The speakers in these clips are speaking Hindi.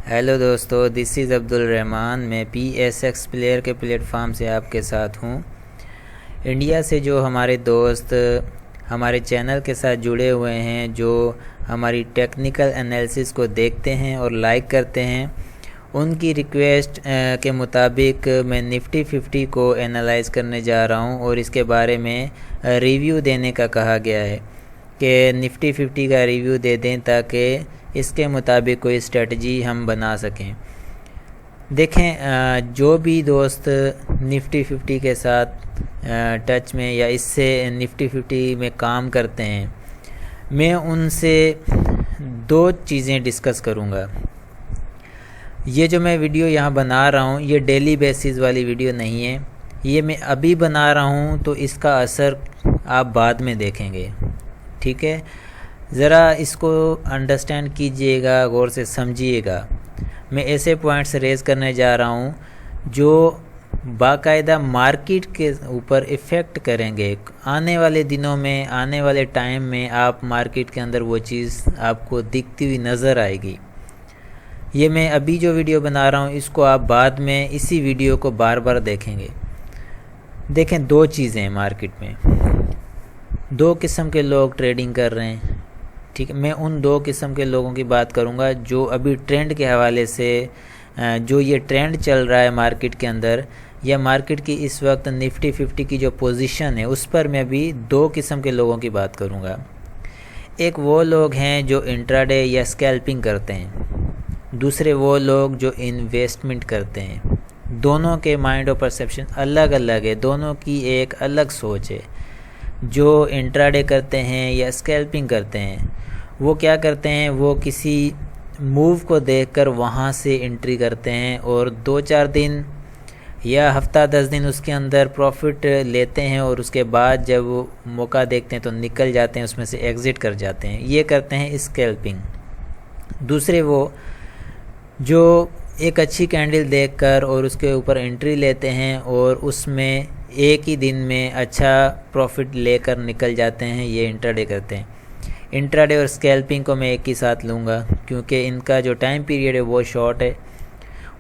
हेलो दोस्तों, दिस इज़ अब्दुल रहमान। मैं PSX प्लेयर के प्लेटफॉर्म से आपके साथ हूँ। इंडिया से जो हमारे दोस्त हमारे चैनल के साथ जुड़े हुए हैं, जो हमारी टेक्निकल एनालिसिस को देखते हैं और लाइक करते हैं, उनकी रिक्वेस्ट के मुताबिक मैं निफ्टी 50 को एनालाइज करने जा रहा हूँ और इसके बारे में रिव्यू देने का कहा गया है कि निफ्टी 50 का रिव्यू दे दें ताकि इसके मुताबिक कोई स्ट्रेटजी हम बना सकें। देखें, जो भी दोस्त निफ्टी 50 के साथ टच में या इससे निफ्टी 50 में काम करते हैं, मैं उनसे दो चीज़ें डिस्कस करूंगा। ये जो मैं वीडियो यहाँ बना रहा हूँ, ये डेली बेसिस वाली वीडियो नहीं है। ये मैं अभी बना रहा हूँ तो इसका असर आप बाद में देखेंगे, ठीक है। ज़रा इसको अंडरस्टैंड कीजिएगा, गौर से समझिएगा। मैं ऐसे पॉइंट्स रेज़ करने जा रहा हूँ जो बाकायदा मार्केट के ऊपर इफ़ेक्ट करेंगे। आने वाले दिनों में, आने वाले टाइम में आप मार्केट के अंदर वो चीज़ आपको दिखती हुई नज़र आएगी। ये मैं अभी जो वीडियो बना रहा हूँ, इसको आप बाद में इसी वीडियो को बार बार देखेंगे। देखें, दो चीज़ें हैं मार्केट में। दो किस्म के लोग ट्रेडिंग कर रहे हैं, ठीक है। मैं उन दो किस्म के लोगों की बात करूंगा जो अभी ट्रेंड के हवाले से, जो ये ट्रेंड चल रहा है मार्केट के अंदर, या मार्केट की इस वक्त निफ्टी 50 की जो पोजीशन है, उस पर मैं अभी दो किस्म के लोगों की बात करूंगा। एक वो लोग हैं जो इंट्राडे या स्कैल्पिंग करते हैं, दूसरे वो लोग जो इन्वेस्टमेंट करते हैं। दोनों के माइंड और परसेप्शन अलग अलग है, दोनों की एक अलग सोच है। जो इंट्राडे करते हैं या स्कैल्पिंग करते हैं, वो क्या करते हैं, वो किसी मूव को देखकर वहाँ से एंट्री करते हैं और 2-4 दिन या हफ्ता 10 दिन उसके अंदर प्रॉफिट लेते हैं और उसके बाद जब वो मौका देखते हैं तो निकल जाते हैं, उसमें से एग्ज़िट कर जाते हैं। ये करते हैं स्कैल्पिंग। दूसरे वो जो एक अच्छी कैंडल देखकर और उसके ऊपर एंट्री लेते हैं और उसमें एक ही दिन में अच्छा प्रॉफिट लेकर निकल जाते हैं, ये इंट्राडे करते हैं। इंट्राडे और स्कैल्पिंग को मैं एक ही साथ लूँगा क्योंकि इनका जो टाइम पीरियड है वो शॉर्ट है।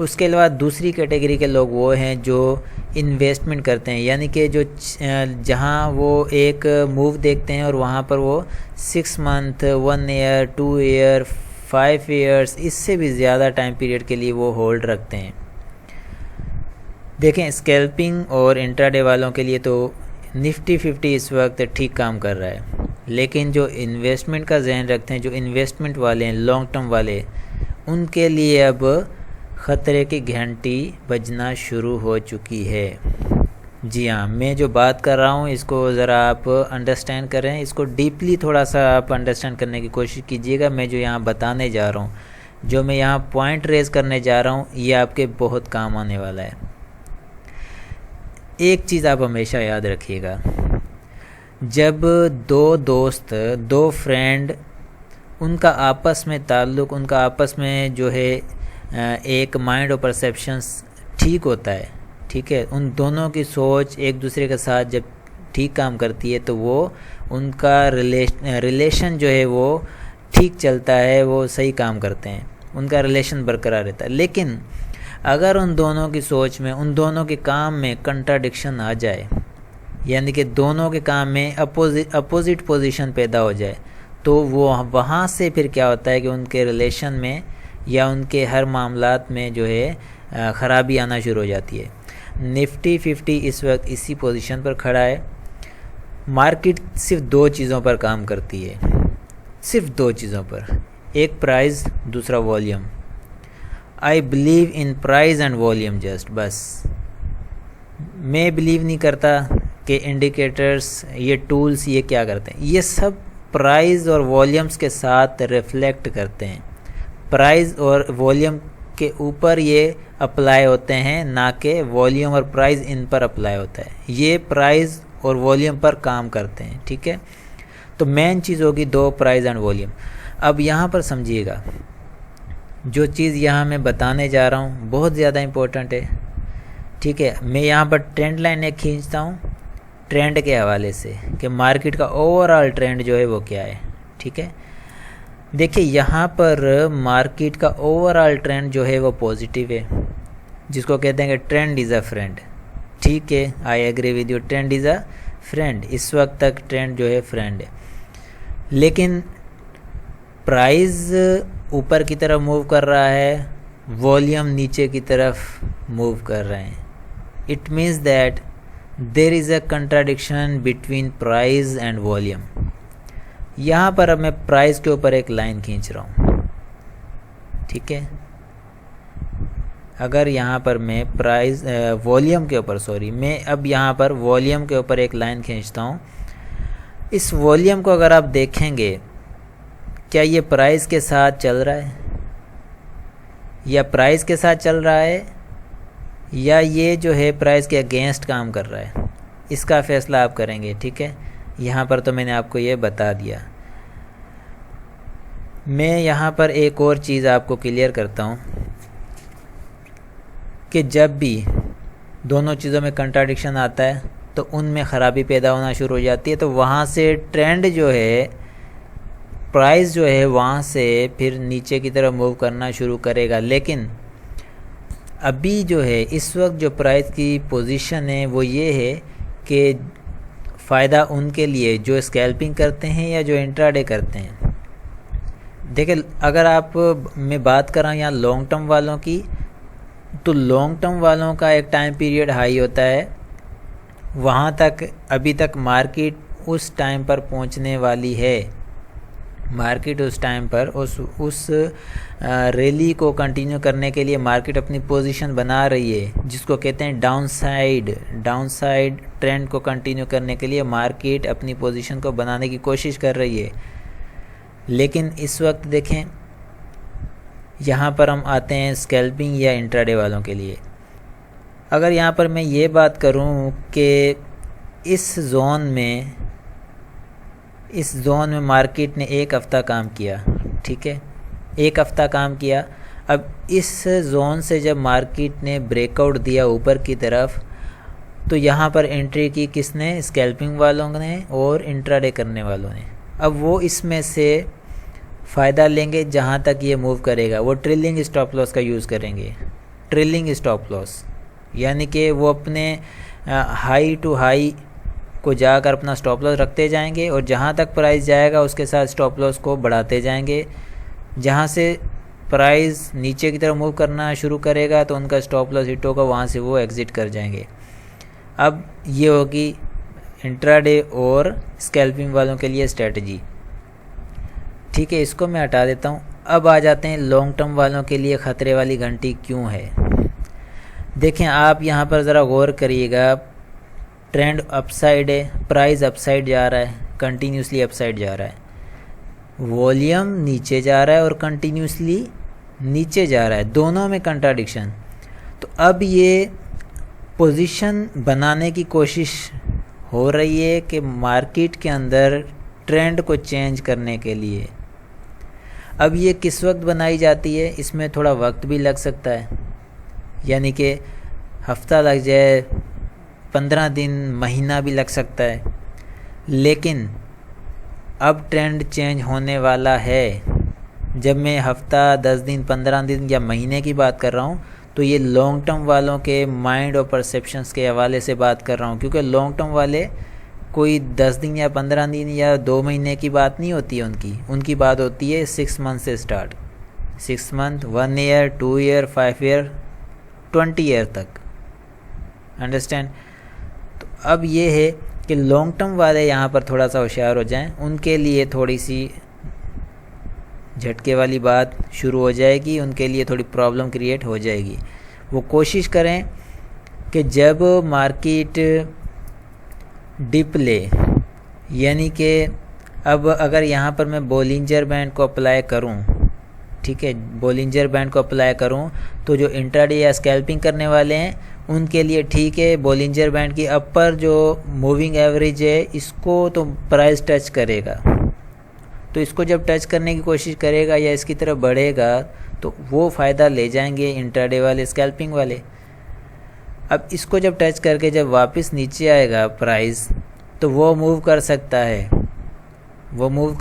उसके अलावा दूसरी कैटेगरी के लोग वो हैं जो इन्वेस्टमेंट करते हैं, यानी कि जो जहाँ वो एक मूव देखते हैं और वहाँ पर वो 6 मंथ, 1 ईयर, 2 ईयर, 5 ईयर्स, इससे भी ज़्यादा टाइम पीरियड के लिए वो होल्ड रखते हैं। देखें, स्कैल्पिंग और इंट्राडे वालों के लिए तो निफ्टी 50 इस वक्त ठीक काम कर रहा है, लेकिन जो इन्वेस्टमेंट का जहन रखते हैं, जो इन्वेस्टमेंट वाले हैं, लॉन्ग टर्म वाले, उनके लिए अब ख़तरे की घंटी बजना शुरू हो चुकी है। जी हाँ, मैं जो बात कर रहा हूँ इसको ज़रा आप अंडरस्टैंड करें, इसको डीपली थोड़ा सा आप अंडरस्टैंड करने की कोशिश कीजिएगा। मैं जो यहाँ बताने जा रहा हूँ, जो मैं यहाँ पॉइंट रेज़ करने जा रहा हूँ, ये आपके बहुत काम आने वाला है। एक चीज़ आप हमेशा याद रखिएगा, जब दो दोस्त, दो फ्रेंड, उनका आपस में ताल्लुक़, उनका आपस में जो है एक माइंड और परसेप्शंस ठीक होता है, ठीक है, उन दोनों की सोच एक दूसरे के साथ जब ठीक काम करती है तो वो उनका रिलेशन जो है वो ठीक चलता है, वो सही काम करते हैं, उनका रिलेशन बरकरार रहता है। लेकिन अगर उन दोनों की सोच में, उन दोनों के काम में कंट्राडिक्शन आ जाए, यानी कि दोनों के काम में अपोजिट पोजीशन पैदा हो जाए, तो वो वहाँ से फिर क्या होता है कि उनके रिलेशन में या उनके हर मामलात में जो है ख़राबी आना शुरू हो जाती है। निफ्टी 50 इस वक्त इसी पोजीशन पर खड़ा है। मार्केट सिर्फ दो चीज़ों पर काम करती है, सिर्फ दो चीज़ों पर, एक प्राइस, दूसरा volume. I believe in price and volume just, बस। मैं बिलीव नहीं करता कि इंडिकेटर्स, ये टूल्स, ये क्या करते हैं। ये सब प्राइस और वॉल्यूम्स के साथ रिफ्लेक्ट करते हैं। प्राइस और वॉल्यूम के ऊपर ये अप्लाई होते हैं, ना कि वॉल्यूम और प्राइस इन पर अप्लाई होता है। ये प्राइस और वॉल्यूम पर काम करते हैं, ठीक है। तो मेन चीज़ होगी दो, प्राइस एंड वॉल्यूम। अब यहाँ पर समझिएगा, जो चीज़ यहाँ मैं बताने जा रहा हूँ बहुत ज़्यादा इम्पोर्टेंट है, ठीक है। मैं यहाँ पर ट्रेंड लाइन एक खींचता हूँ ट्रेंड के हवाले से कि मार्केट का ओवरऑल ट्रेंड जो है वो क्या है, ठीक है। देखिए यहाँ पर मार्केट का ओवरऑल ट्रेंड जो है वो पॉजिटिव है, जिसको कहते हैं कि ट्रेंड इज़ अ फ्रेंड। ठीक है, I agree with you, trend is a friend. इस वक्त तक ट्रेंड जो है फ्रेंड है, लेकिन प्राइस ऊपर की तरफ मूव कर रहा है, वॉल्यूम नीचे की तरफ मूव कर रहे हैं। It means that there is a contradiction between price and volume. यहाँ पर अब मैं प्राइस के ऊपर एक लाइन खींच रहा हूँ। ठीक है, अगर यहाँ पर मैं प्राइस वॉल्यूम के ऊपर मैं अब यहाँ पर वॉल्यूम के ऊपर एक लाइन खींचता हूँ। इस वॉल्यूम को अगर आप देखेंगे, क्या ये प्राइस के साथ चल रहा है या प्राइस के साथ चल रहा है, या ये जो है प्राइस के अगेंस्ट काम कर रहा है, इसका फैसला आप करेंगे। ठीक है, यहाँ पर तो मैंने आपको ये बता दिया। मैं यहाँ पर एक और चीज़ आपको क्लियर करता हूँ कि जब भी दोनों चीज़ों में कंट्राडिक्शन आता है तो उनमें ख़राबी पैदा होना शुरू हो जाती है। तो वहाँ से ट्रेंड जो है, प्राइस जो है, वहाँ से फिर नीचे की तरफ मूव करना शुरू करेगा। लेकिन अभी जो है इस वक्त जो प्राइस की पोजीशन है वो ये है कि फ़ायदा उनके लिए जो स्कैल्पिंग करते हैं या जो इंट्राडे करते हैं। देखिए, अगर आप मैं बात कर रहा हूँ यहाँ लॉन्ग टर्म वालों की, तो लॉन्ग टर्म वालों का एक टाइम पीरियड हाई होता है, वहाँ तक अभी तक मार्केट उस टाइम पर पहुँचने वाली है। मार्केट उस टाइम पर उस रैली को कंटिन्यू करने के लिए मार्केट अपनी पोजीशन बना रही है, जिसको कहते हैं डाउनसाइड ट्रेंड को कंटिन्यू करने के लिए मार्केट अपनी पोजीशन को बनाने की कोशिश कर रही है। लेकिन इस वक्त देखें, यहाँ पर हम आते हैं स्कैल्पिंग या इंट्राडे वालों के लिए। अगर यहाँ पर मैं ये बात करूँ कि इस जोन में मार्केट ने एक हफ़्ता काम किया। ठीक है, एक हफ़्ता काम किया। अब इस जोन से जब मार्केट ने ब्रेकआउट दिया ऊपर की तरफ, तो यहाँ पर एंट्री की किसने? स्कैल्पिंग वालों ने और इंट्राडे करने वालों ने। अब वो इसमें से फ़ायदा लेंगे जहाँ तक ये मूव करेगा। वो ट्रेलिंग स्टॉप लॉस का यूज़ करेंगे। ट्रेलिंग स्टॉप लॉस यानी कि वो अपने हाई टू हाई को जाकर अपना स्टॉप लॉस रखते जाएंगे और जहाँ तक प्राइस जाएगा उसके साथ स्टॉप लॉस को बढ़ाते जाएंगे। जहाँ से प्राइस नीचे की तरफ मूव करना शुरू करेगा तो उनका स्टॉप लॉस हिट होगा, वहाँ से वो एग्ज़िट कर जाएंगे। अब ये होगी इंट्राडे और स्कैल्पिंग वालों के लिए स्ट्रेटजी। ठीक है, इसको मैं हटा देता हूँ। अब आ जाते हैं लॉन्ग टर्म वालों के लिए ख़तरे वाली घंटी क्यों है। देखें, आप यहाँ पर ज़रा गौर करिएगा। ट्रेंड अपसाइड है, प्राइस अपसाइड जा रहा है, कंटिन्यूसली अपसाइड जा रहा है। वॉल्यूम नीचे जा रहा है और कंटिन्यूसली नीचे जा रहा है, दोनों में कंट्राडिक्शन। तो अब ये पोजीशन बनाने की कोशिश हो रही है कि मार्केट के अंदर ट्रेंड को चेंज करने के लिए। अब ये किस वक्त बनाई जाती है, इसमें थोड़ा वक्त भी लग सकता है, यानी कि हफ्ता लग जाए, 15 दिन, महीना भी लग सकता है। लेकिन अब ट्रेंड चेंज होने वाला है। जब मैं हफ्ता, 10 दिन, 15 दिन या महीने की बात कर रहा हूँ तो ये लॉन्ग टर्म वालों के माइंड और परसेप्शंस के हवाले से बात कर रहा हूँ, क्योंकि लॉन्ग टर्म वाले कोई 10 दिन या 15 दिन या 2 महीने की बात नहीं होती है उनकी बात होती है 6 मंथ से start. 6 month, 1 year, 2 year, 5 year, 20 year तक। अंडरस्टैंड? तो अब ये है कि लॉन्ग टर्म वाले यहाँ पर थोड़ा सा होशियार हो जाएं, उनके लिए थोड़ी सी झटके वाली बात शुरू हो जाएगी, उनके लिए थोड़ी प्रॉब्लम क्रिएट हो जाएगी। वो कोशिश करें कि जब मार्केट डिप ले, यानी कि अब अगर यहाँ पर मैं बोलिंजर बैंड को अप्लाई करूँ, ठीक है, बोलिंजर बैंड को अप्लाई करूँ, तो जो इंट्राडे या स्कैल्पिंग करने वाले हैं उनके लिए ठीक है। बोलिंजर बैंड की अपर जो मूविंग एवरेज है, इसको तो प्राइस टच करेगा, तो इसको जब टच करने की कोशिश करेगा या इसकी तरफ बढ़ेगा तो वो फ़ायदा ले जाएंगे इंट्राडे वाले, स्कैल्पिंग वाले। अब इसको जब टच करके जब वापस नीचे आएगा प्राइस, तो वो मूव कर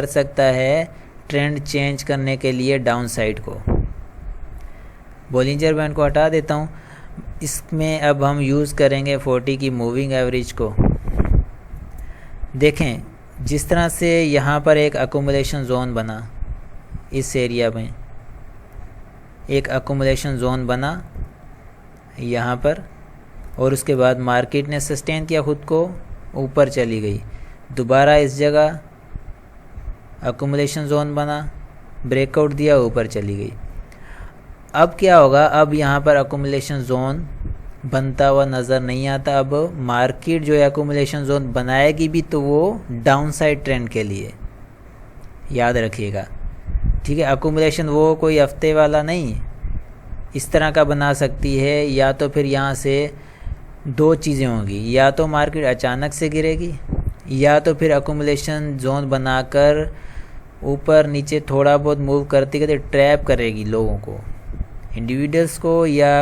सकता है ट्रेंड चेंज करने के लिए डाउन साइड को। बॉलिंजर बैंड को हटा देता हूँ। इसमें अब हम यूज़ करेंगे 40 की मूविंग एवरेज को। देखें जिस तरह से यहाँ पर एक अकोमोडेशन जोन बना, इस एरिया में एक अकोमोडेशन जोन बना यहाँ पर, और उसके बाद मार्केट ने सस्टेन किया खुद को, ऊपर चली गई, दोबारा इस जगह अकोमोडेशन जोन बना, ब्रेकआउट दिया, ऊपर चली गई। अब क्या होगा, अब यहाँ पर अकोमोडेशन जोन बनता हुआ नज़र नहीं आता। अब मार्केट जो है अकोमोडेशन जोन बनाएगी भी तो वो डाउन साइड ट्रेंड के लिए, याद रखिएगा, ठीक है। अकोमोडेशन वो कोई हफ्ते वाला नहीं, इस तरह का बना सकती है, या तो फिर यहाँ से दो चीज़ें होंगी, या तो मार्केट अचानक से गिरेगी, या तो फिर अकोमोडेशन जोन बनाकर ऊपर नीचे थोड़ा बहुत मूव करते करते ट्रैप करेगी लोगों को, इंडिविजुअल्स को या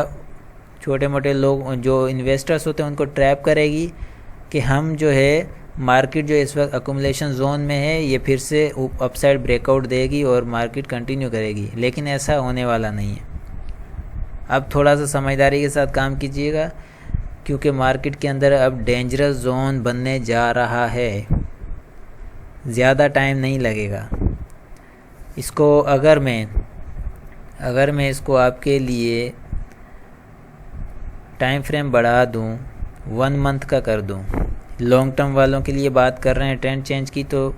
छोटे मोटे लोग जो इन्वेस्टर्स होते हैं उनको ट्रैप करेगी कि हम जो है मार्केट जो इस वक्त अकोमोडेशन जोन में है ये फिर से अपसाइड ब्रेकआउट देगी और मार्केट कंटिन्यू करेगी, लेकिन ऐसा होने वाला नहीं है। अब थोड़ा सा समझदारी के साथ काम कीजिएगा, क्योंकि मार्केट के अंदर अब डेंजरस जोन बनने जा रहा है, ज़्यादा टाइम नहीं लगेगा। इसको अगर मैं इसको आपके लिए टाइम फ्रेम बढ़ा दूं, 1 मंथ का कर दूं, लॉन्ग टर्म वालों के लिए बात कर रहे हैं ट्रेंड चेंज की, तो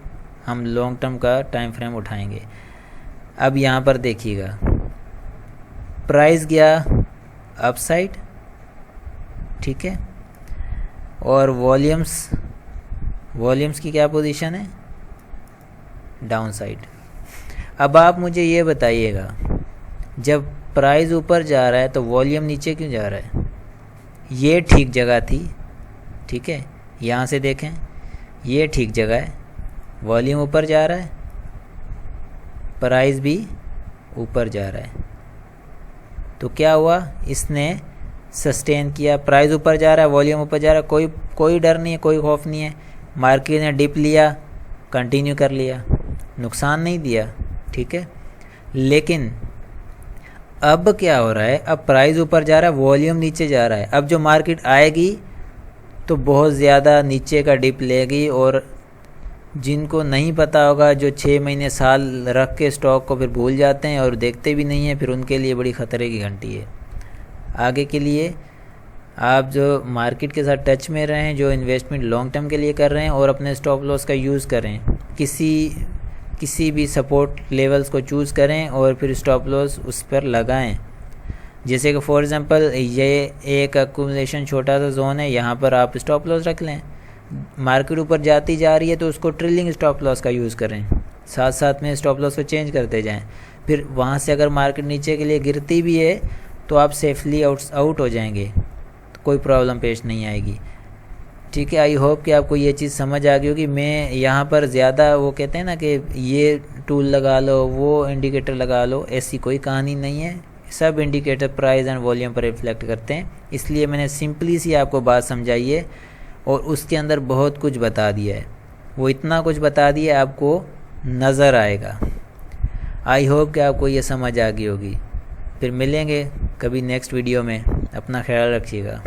हम लॉन्ग टर्म का टाइम फ्रेम उठाएंगे। अब यहाँ पर देखिएगा, प्राइस गया अपसाइड, ठीक है, और वॉल्यूम्स की क्या पोजीशन है, डाउन साइड। अब आप मुझे ये बताइएगा, जब प्राइस ऊपर जा रहा है तो वॉल्यूम नीचे क्यों जा रहा है? ये ठीक जगह थी, ठीक है, यहाँ से देखें ये ठीक जगह है, वॉल्यूम ऊपर जा रहा है, प्राइस भी ऊपर जा रहा है, तो क्या हुआ, इसने सस्टेन किया, प्राइस ऊपर जा रहा है, वॉल्यूम ऊपर जा रहा है, कोई डर नहीं है, कोई खौफ नहीं है, मार्केट ने डिप लिया, कंटिन्यू कर लिया, नुकसान नहीं दिया, ठीक है। लेकिन अब क्या हो रहा है, अब प्राइस ऊपर जा रहा है, वॉल्यूम नीचे जा रहा है। अब जो मार्केट आएगी तो बहुत ज़्यादा नीचे का डिप लेगी, और जिनको नहीं पता होगा, जो 6 महीने साल रख के स्टॉक को फिर भूल जाते हैं और देखते भी नहीं हैं, फिर उनके लिए बड़ी ख़तरे की घंटी है। आगे के लिए आप जो मार्केट के साथ टच में रहें, जो इन्वेस्टमेंट लॉन्ग टर्म के लिए कर रहे हैं, और अपने स्टॉप लॉस का यूज़ करें, किसी भी सपोर्ट लेवल्स को चूज़ करें और फिर स्टॉप लॉस उस पर लगाएं। जैसे कि फॉर एग्जांपल ये एक अक्यूमुलेशन छोटा सा जोन है, यहाँ पर आप स्टॉप लॉस रख लें, मार्केट ऊपर जाती जा रही है तो उसको ट्रिलिंग स्टॉप लॉस का यूज़ करें, साथ साथ में स्टॉप लॉस को चेंज करते जाएं। फिर वहाँ से अगर मार्केट नीचे के लिए गिरती भी है तो आप सेफली आउट हो जाएंगे, तो कोई प्रॉब्लम पेश नहीं आएगी, ठीक है। आई होप कि आपको ये चीज़ समझ आ गई होगी। मैं यहाँ पर ज़्यादा वो कहते हैं ना कि ये टूल लगा लो, वो इंडिकेटर लगा लो, ऐसी कोई कहानी नहीं है। सब इंडिकेटर प्राइस एंड वॉल्यूम पर रिफ्लेक्ट करते हैं, इसलिए मैंने सिंपली सी आपको बात समझाई है और उसके अंदर बहुत कुछ बता दिया है। वो इतना कुछ बता दिया आपको नज़र आएगा। आई होप कि आपको ये समझ आ गई होगी। फिर मिलेंगे कभी नेक्स्ट वीडियो में। अपना ख्याल रखिएगा।